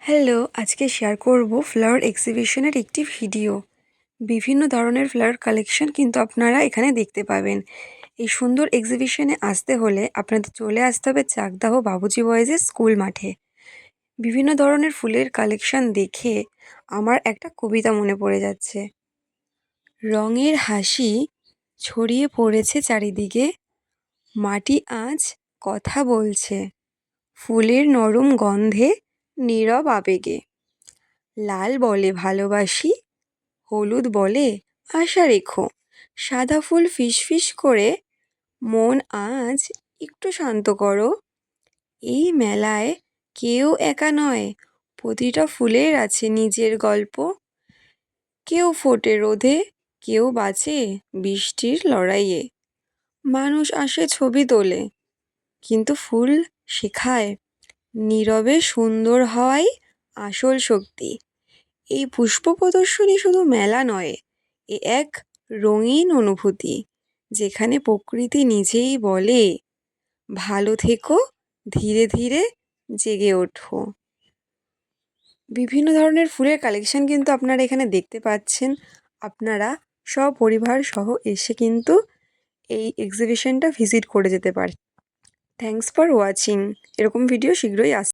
Hello, আজকে share করব flower এক্সিবিশনের একটি ভিডিও। বিভিন্ন ধরনের ফ্লাওয়ার কালেকশন কিন্তু আপনারা এখানে দেখতে পাবেন। এই সুন্দর এক্সিবিশনে আসতে হলে আপনাদের চলে আসতে হবে চাকদাহ বাবুজি বয়েজের স্কুল মাঠে। বিভিন্ন ধরনের ফুলের কালেকশন দেখে আমার একটা কবিতা মনে পড়ে যাচ্ছে। রঙের হাসি ছড়িয়ে পড়েছে চারিদিকে, মাটি আজ কথা বলছে, ফুলের নরম গন্ধে নীরব আবেগে। লাল বলে ভালোবাসি, হলুদ বলে আশা রেখো, সাদা ফুল ফিসফিস করে মন আজ একটু শান্ত করো। এই মেলায় কেউ একা নয়, প্রতিটা ফুলের আছে নিজের গল্প। কেউ ফোটে রোদে, কেউ বাঁচে বৃষ্টির লড়াইয়ে। মানুষ আসে ছবি তোলে, কিন্তু ফুল শেখায় নীরবে সুন্দর হওয়াই আসল শক্তি। এই পুষ্প প্রদর্শনী শুধু মেলা নয়, এ এক রঙিন অনুভূতি, যেখানে প্রকৃতি নিজেই বলে, ভালো থেকো, ধীরে ধীরে জেগে ওঠো। বিভিন্ন ধরনের ফুলের কালেকশন কিন্তু আপনারা এখানে দেখতে পাচ্ছেন। আপনারা সপরিবার সহ এসে কিন্তু এই এক্সিবিশনটা ভিজিট করে যেতে পারেন। Thanks for watching. এরকম ভিডিও শীঘ্রই আসছে।